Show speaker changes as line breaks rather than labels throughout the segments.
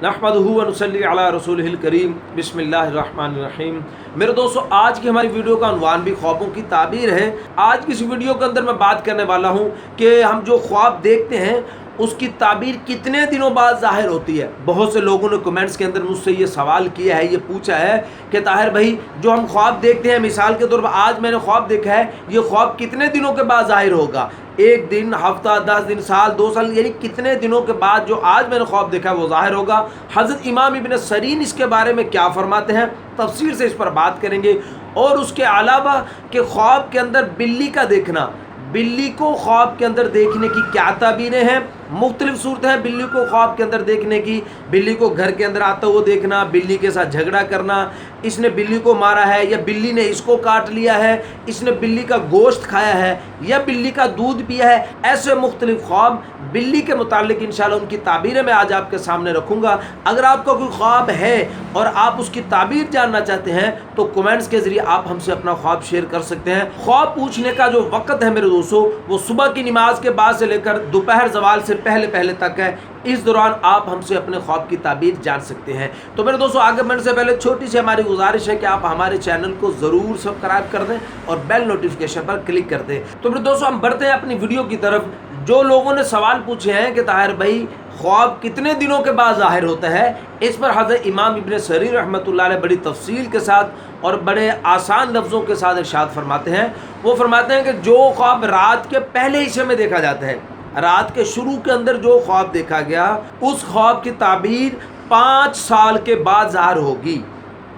नहमदुहु व नुसल्ली अला रसूलिहिल करीम बिस्मिल्लाहिर्रहमानिर्रहीम। मेरे दोस्तों, आज की हमारी वीडियो का उन्वान भी ख्वाबों की ताबीर है। आज की इस वीडियो के अंदर मैं बात करने वाला हूँ कि हम जो ख्वाब देखते हैं उसकी ताबीर कितने दिनों बाद ज़ाहिर होती है। बहुत से लोगों ने कमेंट्स के अंदर मुझसे ये सवाल किया है, ये पूछा है कि ताहिर भाई, जो हम ख्वाब देखते हैं, मिसाल के तौर पर आज मैंने ख्वाब देखा है, ये ख्वाब कितने दिनों के बाद ज़ाहिर होगा? एक दिन, हफ्ता, 10 दिन, साल, 2 साल, यानी कितने दिनों के बाद जो आज मैंने ख्वाब देखा है वो ज़ाहिर होगा। हज़रत इमाम इब्न सरीन इसके बारे में क्या फरमाते हैं, तफसीर से इस पर बात करेंगे। और उसके अलावा कि ख्वाब के अंदर बिल्ली का देखना, बिल्ली को ख्वाब के अंदर देखने की क्या ताबीरें हैं, मुख्तलिफ सूरतें हैं बिल्ली को ख्वाब के अंदर देखने की। बिल्ली को घर के अंदर आता हुआ देखना, बिल्ली के साथ झगड़ा करना, इसने बिल्ली को मारा है या बिल्ली ने इसको काट लिया है, इसने बिल्ली का गोश्त खाया है या बिल्ली का दूध पिया है, ऐसे मुख्तलिफ ख्वाब बिल्ली के मुतालिक इंशाल्लाह उनकी ताबीरें मैं आज आपके सामने रखूँगा। अगर आपका कोई ख्वाब है और आप उसकी ताबीर जानना चाहते हैं तो कमेंट्स के ज़रिए आप हमसे अपना ख्वाब शेयर कर सकते हैं। ख्वाब पूछने का जो वक़्त है मेरे दोस्तों, वो सुबह की नमाज के बाद से लेकर दोपहर ज़वाल से पहले तक है। इस दौरान आप हमसे अपने ख्वाब की ताबीर जान सकते हैं। तो मेरे दोस्तों, आगे बढ़ने से पहले छोटी सी हमारी गुजारिश है कि आप हमारे चैनल को ज़रूर सब्सक्राइब कर दें और बेल नोटिफिकेशन पर क्लिक कर दें। तो मेरे दोस्तों, हम बढ़ते हैं अपनी वीडियो की तरफ। जो लोगों ने सवाल पूछे हैं कि ताहिर भाई, ख्वाब कितने दिनों के बाद ज़ाहिर होता है, इस पर हज़रत इमाम इब्न सरीन रहमतुल्लाह अलैह बड़ी तफसील के साथ और बड़े आसान लफ्ज़ों के साथ इरशाद फरमाते हैं। वो फरमाते हैं कि जो ख्वाब रात के पहले हिस्से में देखा जाता है, रात के शुरू के अंदर जो ख्वाब देखा गया, उस ख्वाब की ताबीर 5 साल के बाद ज़ाहिर होगी।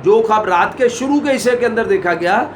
जो ख्वाब रात के शुरू के हिस्से के अंदर देखा गया,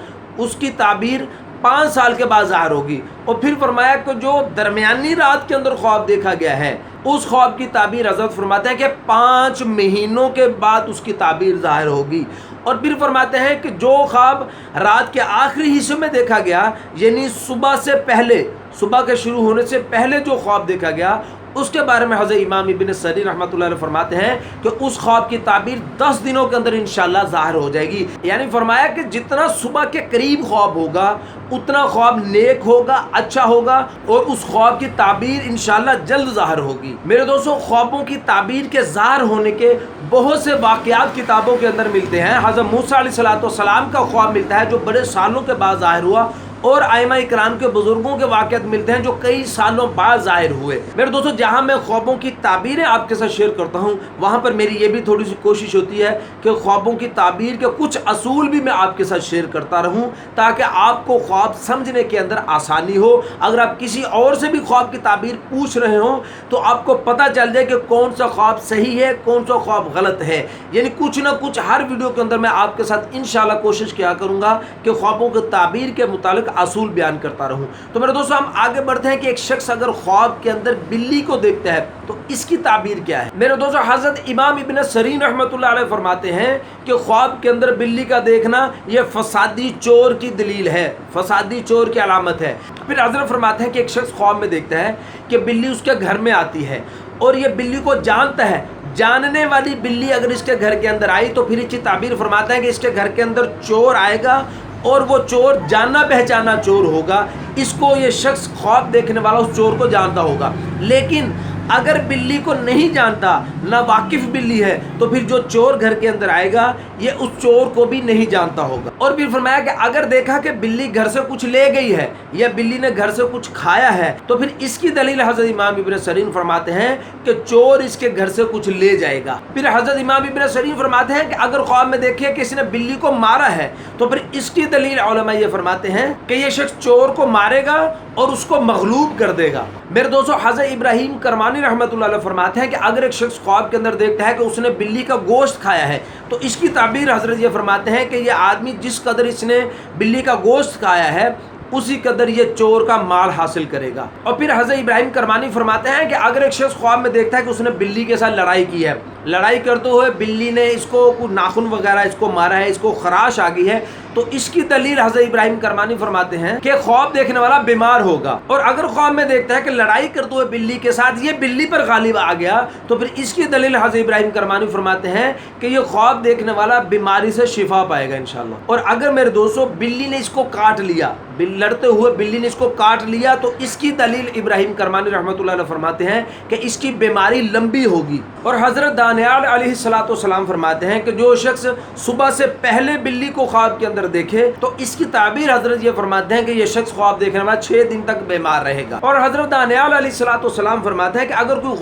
उसकी ताबीर 5 साल के बाद ज़ाहिर होगी। और फिर फरमाया कि जो दरमियानी रात के अंदर ख्वाब देखा गया है, उस ख्वाब की ताबीर हज़रत फरमाते हैं कि 5 महीनों के बाद उसकी ताबीर ज़ाहिर होगी। और फिर फरमाते हैं कि जो ख्वाब रात के आखिरी हिस्से में देखा गया, यानी सुबह से पहले, सुबह के शुरू होने से पहले जो ख्वाब देखा गया, उसके बारे में हज़रत इमाम इब्न सरीन रहमतुल्लाह अलैह फरमाते हैं कि उस ख्वाब की ताबीर 10 दिनों के अंदर इंशाल्लाह ज़ाहिर हो जाएगी। यानी फरमाया कि जितना सुबह के करीब ख्वाब होगा उतना ख्वाब नेक होगा, अच्छा होगा, और उस ख्वाब की ताबीर इंशाल्लाह जल्द ज़ाहिर होगी। मेरे दोस्तों, ख्वाबों की ताबीर के ज़ाहिर होने के बहुत से वाक़यात किताबों के अंदर मिलते हैं। हज़रत मूसा अलैहिस्सलाम का ख्वाब मिलता है जो बड़े सालों के बाद ज़ाहिर हुआ, और आइमा इकराम के बुजुर्गों के वाक़यात मिलते हैं जो कई सालों बाद ज़ाहिर हुए। मेरे दोस्तों, जहाँ मैं ख्वाबों की ताबीरें आपके साथ शेयर करता हूँ, वहाँ पर मेरी ये भी थोड़ी सी कोशिश होती है कि ख्वाबों की ताबीर के कुछ असूल भी मैं आपके साथ शेयर करता रहूँ, ताकि आपको ख्वाब समझने के अंदर आसानी हो। अगर आप किसी और से भी ख्वाब की ताबीर पूछ रहे हो तो आपको पता चल जाए कि कौन सा ख्वाब सही है, कौन सा ख्वाब गलत है। यानी कुछ ना कुछ हर वीडियो के अंदर मैं आपके साथ इंशाल्लाह कोशिश किया करूँगा कि ख्वाबों की ताबीर के मुतालिक असूल बयान करता रहूं। तो मेरे दोस्तों, हम आगे बढ़ते हैं कि एक शख्स अगर ख्वाब के अंदर बिल्ली को देखता है तो इसकी ताबीर क्या है। मेरे दोस्तों, हज़रत इमाम इब्न सरीन रहमतुल्लाह अलैह फरमाते हैं कि ख्वाब के अंदर बिल्ली का देखना यह फसादी चोर की दलील है, फसादी चोर की अलामत है। फिर हज़रत फरमाते हैं कि एक शख्स ख्वाब में देखता है कि बिल्ली उसके घर में आती है और ये बिल्ली को जानता है। जानने वाली बिल्ली अगर इसके घर के अंदर आई तो फिर इसकी ताबीर फरमाते हैं कि इसके घर के अंदर चोर आएगा और वो चोर जाना पहचाना चोर होगा। इसको ये शख्स ख्वाब देखने वाला उस चोर को जानता होगा। लेकिन अगर बिल्ली को नहीं जानता, ना वाकिफ बिल्ली है, तो फिर जो चोर घर के अंदर आएगा ये उस चोर को भी नहीं जानता होगा। और फिर फरमाया कि अगर देखा कि बिल्ली घर से कुछ ले गई है या बिल्ली ने घर से कुछ खाया है तो फिर इसकी दलील हज़रत इमाम इब्न सरीन फरमाते हैं कि चोर इसके घर से कुछ ले जाएगा। फिर हज़रत इमाम इब्न सरीन फरमाते हैं कि अगर ख्वाब में देखे कि इसने बिल्ली को मारा है तो फिर इसकी दलील उलमा ये फरमाते हैं कि ये शख्स चोर को मारेगा और उसको मगलूब कर देगा। मेरे दोस्तों, हज़रत इब्राहिम करमानी रहमतुल्लाह अलैह फरमाते हैं कि अगर एक शख्स ख्वाब के अंदर देखता है कि उसने बिल्ली का गोश्त खाया है तो इसकी ताबीर हज़रत ये फरमाते हैं कि ये आदमी जिस कदर इसने बिल्ली का गोश्त खाया है उसी कदर ये चोर का माल हासिल करेगा। और फिर हज़रत इब्राहिम करमानी फरमाते हैं कि अगर एक शख्स ख्वाब में देखता है कि उसने बिल्ली के साथ लड़ाई की है, लड़ाई करते हुए बिल्ली ने इसको कुछ नाखून वगैरह इसको मारा है, इसको खराश आ गई है, تو اس کی دلیل حضرت ابراہیم کرمانی فرماتے ہیں کہ خواب دیکھنے والا بیمار ہوگا، اور اگر خواب میں دیکھتا ہے کہ لڑائی کرتے ہوئے بلی کے ساتھ یہ بلی پر غالب آ گیا تو پھر اس کی دلیل حضرت ابراہیم کرمانی فرماتے ہیں کہ یہ خواب دیکھنے والا بیماری سے شفا پائے گا انشاءاللہ۔ اور اگر میرے دوستو بلی نے اس کو کاٹ لیا، لڑتے ہوئے بلی نے اس کو کاٹ لیا، تو اس کی دلیل ابراہیم کرمانی رحمۃ اللہ علیہ فرماتے ہیں کہ اس کی بیماری لمبی ہوگی۔ اور حضرت دانیال علیہ السلام فرماتے ہیں کہ جو شخص صبح سے پہلے بلی کو خواب کے اندر دیکھے تو اس کی تعبیر حضرت یہ فرماتے ہیں کہ یہ شخص خواب دیکھنے والا 6 دن تک بیمار رہے گا۔ اور حضرت دانیال علیہ السلام فرماتے ہیں کہ اگر کوئی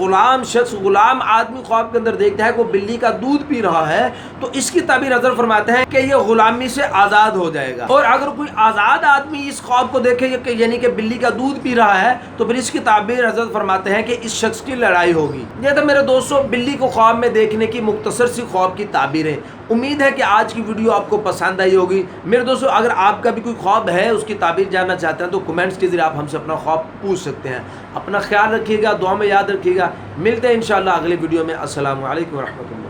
غلام آدمی خواب کے اندر دیکھتا ہے کہ وہ بلی کا دودھ پی رہا ہے تو اس کی تعبیر حضرت فرماتے ہیں کہ یہ غلامی سے آزاد ہو جائے گا۔ اور اگر کوئی آزاد آدمی اس خواب کو دیکھے یعنی کہ بلی کا دودھ پی رہا ہے تو پھر اس کی تعبیر حضرت فرماتے ہیں کہ اس شخص کی لڑائی ہوگی۔ یہ تو میرے دوستوں بلی کو خواب میں دیکھنے کی مختصر سی خواب کی تعبیریں۔ امید ہے کہ آج کی ویڈیو آپ کو پسند آئی ہوگی۔ میرے دوستوں اگر آپ کا بھی کوئی خواب ہے، اس کی تعبیر جاننا چاہتے ہیں تو کمنٹس کے ذریعے آپ ہم سے اپنا خواب پوچھ سکتے ہیں۔ اپنا خیال رکھیے گا، دعا میں یاد رکھیے گا۔ ملتے ہیں انشاءاللہ اگلی ویڈیو میں۔ السلام علیکم ورحمۃ اللہ۔